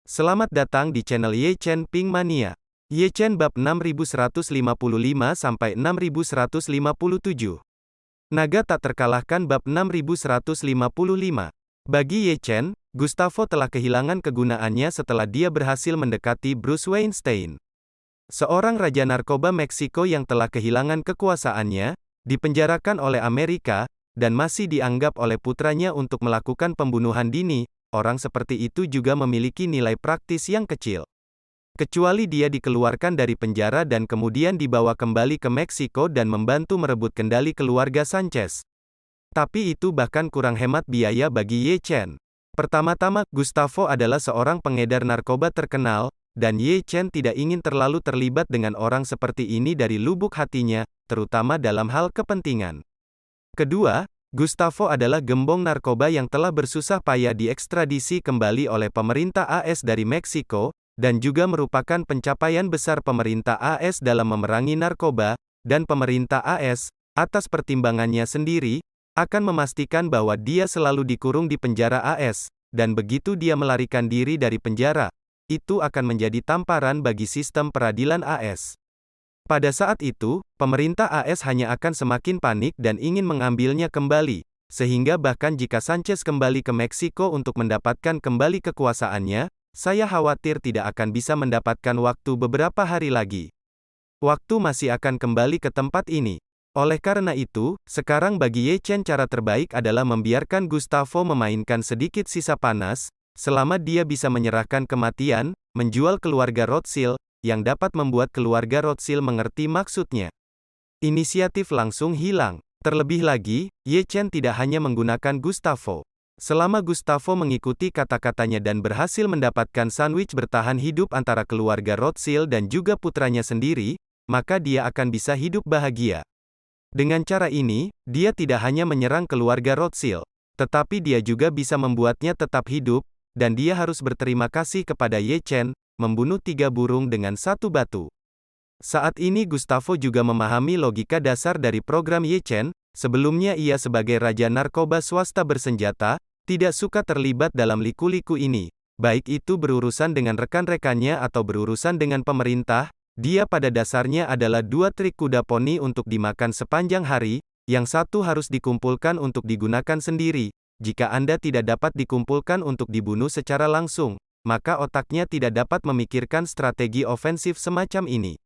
Selamat datang di channel Ye Chen Ping Mania. Ye Chen bab 6155 sampai 6157. Naga tak terkalahkan bab 6155. Bagi Ye Chen, Gustavo telah kehilangan kegunaannya setelah dia berhasil mendekati Bruce Weinstein. Seorang raja narkoba Meksiko yang telah kehilangan kekuasaannya, dipenjarakan oleh Amerika, dan masih dianggap oleh putranya untuk melakukan pembunuhan dini. Orang seperti itu juga memiliki nilai praktis yang kecil. Kecuali dia dikeluarkan dari penjara dan kemudian dibawa kembali ke Meksiko dan membantu merebut kendali keluarga Sanchez. Tapi itu bahkan kurang hemat biaya bagi Ye Chen. Pertama-tama, Gustavo adalah seorang pengedar narkoba terkenal, dan Ye Chen tidak ingin terlalu terlibat dengan orang seperti ini dari lubuk hatinya, terutama dalam hal kepentingan. Kedua, Gustavo adalah gembong narkoba yang telah bersusah payah diekstradisi kembali oleh pemerintah AS dari Meksiko, dan juga merupakan pencapaian besar pemerintah AS dalam memerangi narkoba, dan pemerintah AS, atas pertimbangannya sendiri, akan memastikan bahwa dia selalu dikurung di penjara AS, dan begitu dia melarikan diri dari penjara, itu akan menjadi tamparan bagi sistem peradilan AS. Pada saat itu, pemerintah AS hanya akan semakin panik dan ingin mengambilnya kembali, sehingga bahkan jika Sanchez kembali ke Meksiko untuk mendapatkan kembali kekuasaannya, saya khawatir tidak akan bisa mendapatkan waktu beberapa hari lagi. Waktu masih akan kembali ke tempat ini. Oleh karena itu, sekarang bagi Ye Chen cara terbaik adalah membiarkan Gustavo memainkan sedikit sisa panas, selama dia bisa menyerahkan kematian, menjual keluarga Rothschild, yang dapat membuat keluarga Rothschild mengerti maksudnya. Inisiatif langsung hilang. Terlebih lagi, Ye Chen tidak hanya menggunakan Gustavo. Selama Gustavo mengikuti kata-katanya dan berhasil mendapatkan sandwich bertahan hidup antara keluarga Rothschild dan juga putranya sendiri, maka dia akan bisa hidup bahagia. Dengan cara ini, dia tidak hanya menyerang keluarga Rothschild, tetapi dia juga bisa membuatnya tetap hidup, dan dia harus berterima kasih kepada Ye Chen, membunuh 3 burung dengan 1 batu. Saat ini Gustavo juga memahami logika dasar dari program Ye Chen. Sebelumnya ia sebagai raja narkoba swasta bersenjata, tidak suka terlibat dalam liku-liku ini. Baik itu berurusan dengan rekan-rekannya atau berurusan dengan pemerintah, dia pada dasarnya adalah 2 trik kuda poni untuk dimakan sepanjang hari, yang satu harus dikumpulkan untuk digunakan sendiri. Jika Anda tidak dapat dikumpulkan untuk dibunuh secara langsung, maka otaknya tidak dapat memikirkan strategi ofensif semacam ini.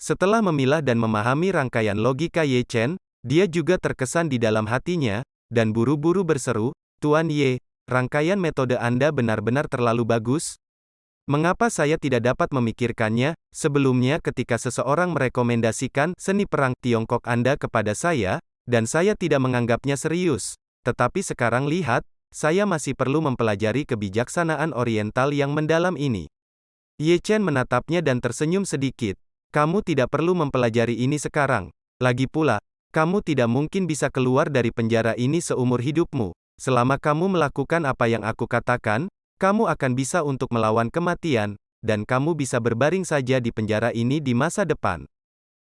Setelah memilah dan memahami rangkaian logika Ye Chen, dia juga terkesan di dalam hatinya, dan buru-buru berseru, "Tuan Ye, rangkaian metode Anda benar-benar terlalu bagus. Mengapa saya tidak dapat memikirkannya, sebelumnya ketika seseorang merekomendasikan seni perang Tiongkok Anda kepada saya, dan saya tidak menganggapnya serius. Tetapi sekarang lihat, saya masih perlu mempelajari kebijaksanaan Oriental yang mendalam ini." Ye Chen menatapnya dan tersenyum sedikit. "Kamu tidak perlu mempelajari ini sekarang. Lagi pula, kamu tidak mungkin bisa keluar dari penjara ini seumur hidupmu. Selama kamu melakukan apa yang aku katakan, kamu akan bisa untuk melawan kematian, dan kamu bisa berbaring saja di penjara ini di masa depan."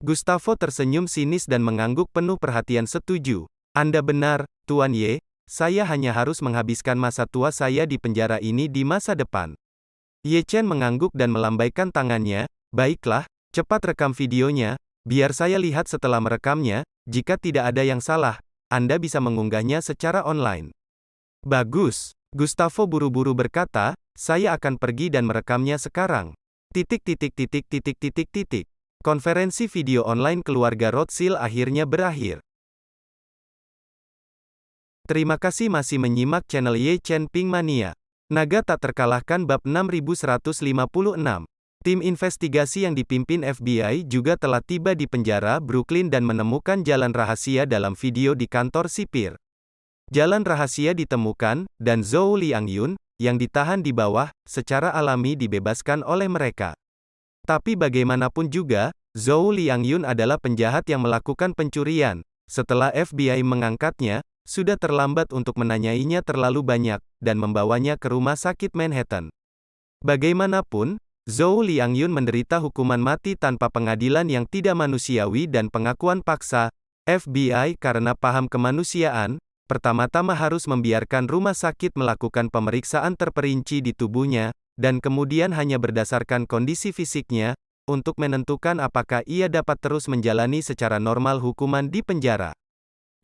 Gustavo tersenyum sinis dan mengangguk penuh perhatian setuju. "Anda benar, Tuan Ye. Saya hanya harus menghabiskan masa tua saya di penjara ini di masa depan." Ye Chen mengangguk dan melambaikan tangannya. "Baiklah, cepat rekam videonya, biar saya lihat setelah merekamnya. Jika tidak ada yang salah, Anda bisa mengunggahnya secara online." "Bagus." Gustavo buru-buru berkata, "Saya akan pergi dan merekamnya sekarang." Konferensi video online keluarga Rothschild akhirnya berakhir. Terima kasih masih menyimak channel Ye Chen Ping Mania. Naga tak terkalahkan bab 6156. Tim investigasi yang dipimpin FBI juga telah tiba di penjara Brooklyn dan menemukan jalan rahasia dalam video di kantor sipir. Jalan rahasia ditemukan, dan Zhou Liangyun, yang ditahan di bawah, secara alami dibebaskan oleh mereka. Tapi bagaimanapun juga, Zhou Liangyun adalah penjahat yang melakukan pencurian. Setelah FBI mengangkatnya, sudah terlambat untuk menanyainya terlalu banyak, dan membawanya ke rumah sakit Manhattan. Bagaimanapun, Zhou Liangyun menderita hukuman mati tanpa pengadilan yang tidak manusiawi dan pengakuan paksa. FBI karena paham kemanusiaan, pertama-tama harus membiarkan rumah sakit melakukan pemeriksaan terperinci di tubuhnya, dan kemudian hanya berdasarkan kondisi fisiknya, untuk menentukan apakah ia dapat terus menjalani secara normal hukuman di penjara.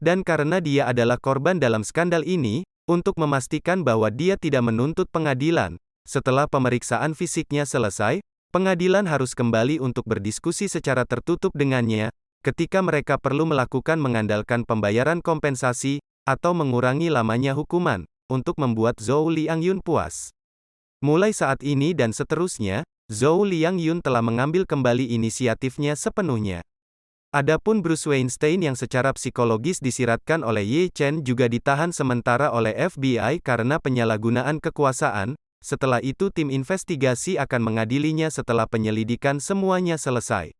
Dan karena dia adalah korban dalam skandal ini, untuk memastikan bahwa dia tidak menuntut pengadilan, setelah pemeriksaan fisiknya selesai, pengadilan harus kembali untuk berdiskusi secara tertutup dengannya, ketika mereka perlu melakukan mengandalkan pembayaran kompensasi, atau mengurangi lamanya hukuman, untuk membuat Zhou Liangyun puas. Mulai saat ini dan seterusnya, Zhou Liangyun telah mengambil kembali inisiatifnya sepenuhnya. Adapun Bruce Weinstein yang secara psikologis disiratkan oleh Ye Chen juga ditahan sementara oleh FBI karena penyalahgunaan kekuasaan. Setelah itu tim investigasi akan mengadilinya setelah penyelidikan semuanya selesai.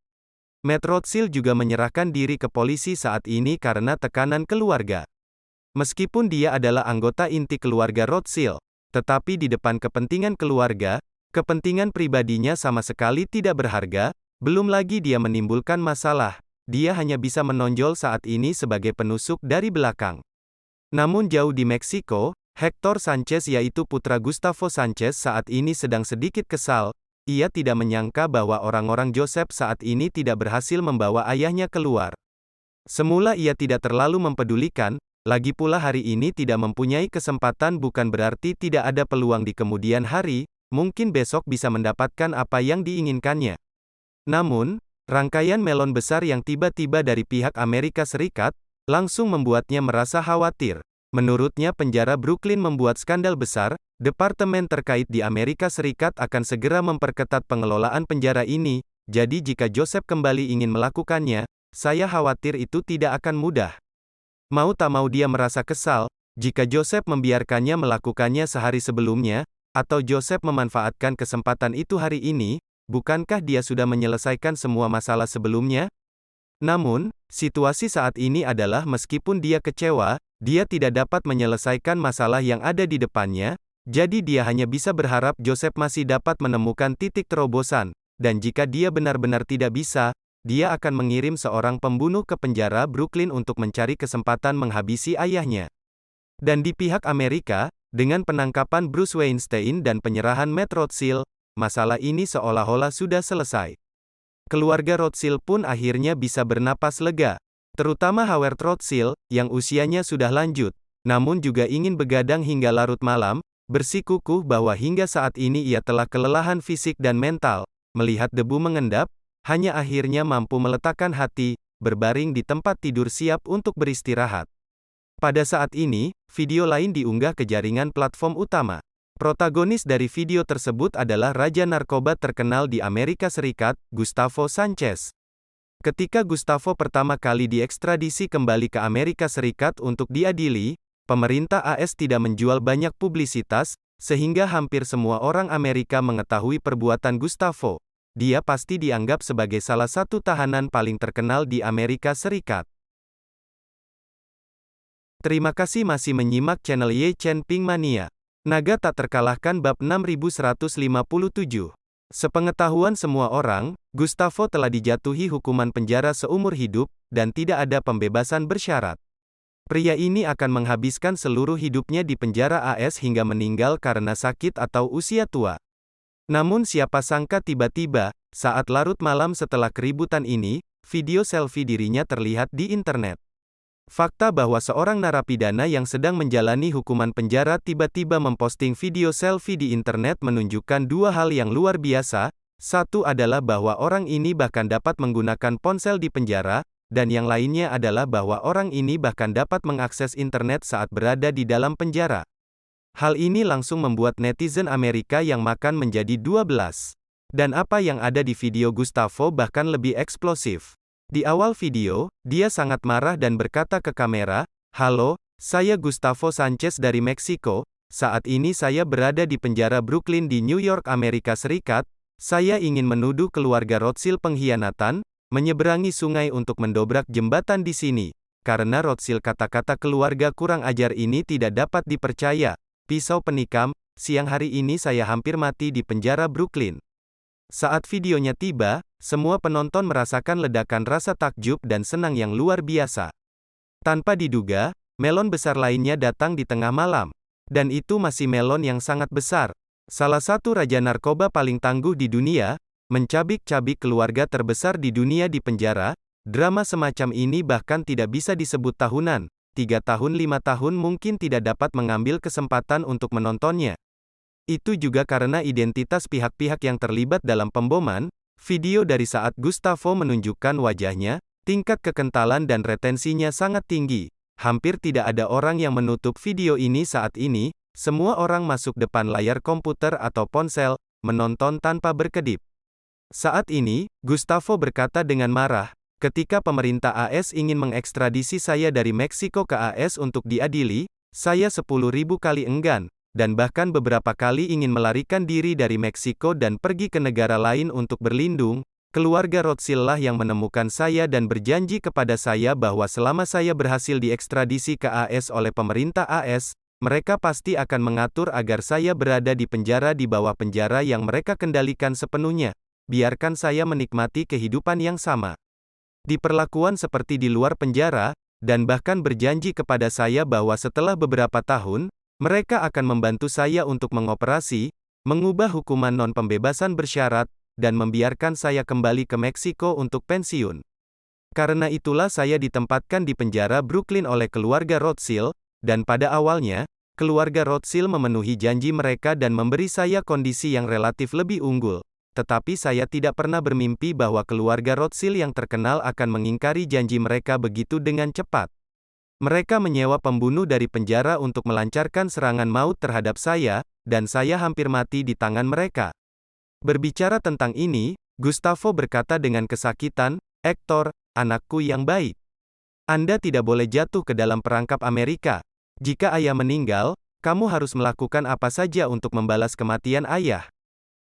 Matt Rothschild juga menyerahkan diri ke polisi saat ini karena tekanan keluarga. Meskipun dia adalah anggota inti keluarga Rothschild, tetapi di depan kepentingan keluarga, kepentingan pribadinya sama sekali tidak berharga, belum lagi dia menimbulkan masalah, dia hanya bisa menonjol saat ini sebagai penusuk dari belakang. Namun jauh di Meksiko, Hector Sanchez yaitu putra Gustavo Sanchez saat ini sedang sedikit kesal, ia tidak menyangka bahwa orang-orang Joseph saat ini tidak berhasil membawa ayahnya keluar. Semula ia tidak terlalu mempedulikan, lagi pula hari ini tidak mempunyai kesempatan bukan berarti tidak ada peluang di kemudian hari, mungkin besok bisa mendapatkan apa yang diinginkannya. Namun, rangkaian melon besar yang tiba-tiba dari pihak Amerika Serikat, langsung membuatnya merasa khawatir. Menurutnya penjara Brooklyn membuat skandal besar, departemen terkait di Amerika Serikat akan segera memperketat pengelolaan penjara ini, jadi jika Joseph kembali ingin melakukannya, saya khawatir itu tidak akan mudah. Mau tak mau dia merasa kesal, jika Joseph membiarkannya melakukannya sehari sebelumnya, atau Joseph memanfaatkan kesempatan itu hari ini, bukankah dia sudah menyelesaikan semua masalah sebelumnya? Namun, situasi saat ini adalah meskipun dia kecewa, dia tidak dapat menyelesaikan masalah yang ada di depannya, jadi dia hanya bisa berharap Joseph masih dapat menemukan titik terobosan, dan jika dia benar-benar tidak bisa, dia akan mengirim seorang pembunuh ke penjara Brooklyn untuk mencari kesempatan menghabisi ayahnya. Dan di pihak Amerika, dengan penangkapan Bruce Weinstein dan penyerahan Matt Rothschild, masalah ini seolah-olah sudah selesai. Keluarga Rothschild pun akhirnya bisa bernapas lega. Terutama Howard Rothschild, yang usianya sudah lanjut, namun juga ingin begadang hingga larut malam, bersikukuh bahwa hingga saat ini ia telah kelelahan fisik dan mental, melihat debu mengendap, hanya akhirnya mampu meletakkan hati, berbaring di tempat tidur siap untuk beristirahat. Pada saat ini, video lain diunggah ke jaringan platform utama. Protagonis dari video tersebut adalah raja narkoba terkenal di Amerika Serikat, Gustavo Sanchez. Ketika Gustavo pertama kali diekstradisi kembali ke Amerika Serikat untuk diadili, pemerintah AS tidak menjual banyak publisitas, sehingga hampir semua orang Amerika mengetahui perbuatan Gustavo. Dia pasti dianggap sebagai salah satu tahanan paling terkenal di Amerika Serikat. Terima kasih masih menyimak channel Ye Chen Ping Mania. Naga tak terkalahkan bab 6157. Sepengetahuan semua orang, Gustavo telah dijatuhi hukuman penjara seumur hidup, dan tidak ada pembebasan bersyarat. Pria ini akan menghabiskan seluruh hidupnya di penjara AS hingga meninggal karena sakit atau usia tua. Namun siapa sangka tiba-tiba, saat larut malam setelah keributan ini, video selfie dirinya terlihat di internet. Fakta bahwa seorang narapidana yang sedang menjalani hukuman penjara tiba-tiba memposting video selfie di internet menunjukkan dua hal yang luar biasa. Satu adalah bahwa orang ini bahkan dapat menggunakan ponsel di penjara, dan yang lainnya adalah bahwa orang ini bahkan dapat mengakses internet saat berada di dalam penjara. Hal ini langsung membuat netizen Amerika yang makan menjadi 12. Dan apa yang ada di video Gustavo bahkan lebih eksplosif. Di awal video, dia sangat marah dan berkata ke kamera, "Halo, saya Gustavo Sanchez dari Meksiko, saat ini saya berada di penjara Brooklyn di New York, Amerika Serikat, saya ingin menuduh keluarga Rothschild pengkhianatan, menyeberangi sungai untuk mendobrak jembatan di sini, karena Rothschild kata-kata keluarga kurang ajar ini tidak dapat dipercaya, pisau penikam, siang hari ini saya hampir mati di penjara Brooklyn." Saat videonya tiba, semua penonton merasakan ledakan rasa takjub dan senang yang luar biasa. Tanpa diduga, melon besar lainnya datang di tengah malam. Dan itu masih melon yang sangat besar. Salah satu raja narkoba paling tangguh di dunia, mencabik-cabik keluarga terbesar di dunia di penjara. Drama semacam ini bahkan tidak bisa disebut tahunan. 3 tahun 5 tahun mungkin tidak dapat mengambil kesempatan untuk menontonnya. Itu juga karena identitas pihak-pihak yang terlibat dalam pemboman. Video dari saat Gustavo menunjukkan wajahnya, tingkat kekentalan dan retensinya sangat tinggi. Hampir tidak ada orang yang menutup video ini saat ini. Semua orang masuk depan layar komputer atau ponsel, menonton tanpa berkedip. Saat ini, Gustavo berkata dengan marah, "Ketika pemerintah AS ingin mengekstradisi saya dari Meksiko ke AS untuk diadili, saya 10.000 kali enggan, dan bahkan beberapa kali ingin melarikan diri dari Meksiko dan pergi ke negara lain untuk berlindung. Keluarga Rothschild lah yang menemukan saya dan berjanji kepada saya bahwa selama saya berhasil diekstradisi ke AS oleh pemerintah AS, mereka pasti akan mengatur agar saya berada di penjara di bawah penjara yang mereka kendalikan sepenuhnya. Biarkan saya menikmati kehidupan yang sama. Diperlakukan seperti di luar penjara, dan bahkan berjanji kepada saya bahwa setelah beberapa tahun, mereka akan membantu saya untuk mengoperasi, mengubah hukuman non-pembebasan bersyarat, dan membiarkan saya kembali ke Meksiko untuk pensiun. Karena itulah saya ditempatkan di penjara Brooklyn oleh keluarga Rothschild, dan pada awalnya, keluarga Rothschild memenuhi janji mereka dan memberi saya kondisi yang relatif lebih unggul. Tetapi saya tidak pernah bermimpi bahwa keluarga Rothschild yang terkenal akan mengingkari janji mereka begitu dengan cepat. Mereka menyewa pembunuh dari penjara untuk melancarkan serangan maut terhadap saya, dan saya hampir mati di tangan mereka. Berbicara tentang ini, Gustavo berkata dengan kesakitan, "Hector, anakku yang baik. Anda tidak boleh jatuh ke dalam perangkap Amerika. Jika ayah meninggal, kamu harus melakukan apa saja untuk membalas kematian ayah.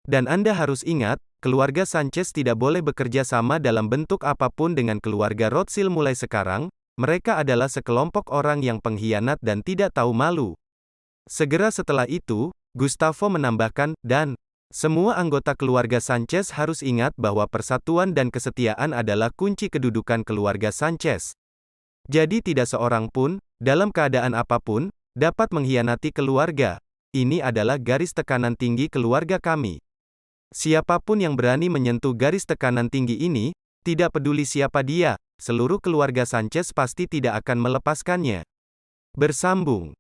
Dan Anda harus ingat, keluarga Sanchez tidak boleh bekerja sama dalam bentuk apapun dengan keluarga Rothschild mulai sekarang. Mereka adalah sekelompok orang yang pengkhianat dan tidak tahu malu." Segera setelah itu, Gustavo menambahkan, "Dan semua anggota keluarga Sanchez harus ingat bahwa persatuan dan kesetiaan adalah kunci kedudukan keluarga Sanchez. Jadi tidak seorang pun, dalam keadaan apapun, dapat mengkhianati keluarga. Ini adalah garis tekanan tinggi keluarga kami. Siapapun yang berani menyentuh garis tekanan tinggi ini, tidak peduli siapa dia, seluruh keluarga Sanchez pasti tidak akan melepaskannya." Bersambung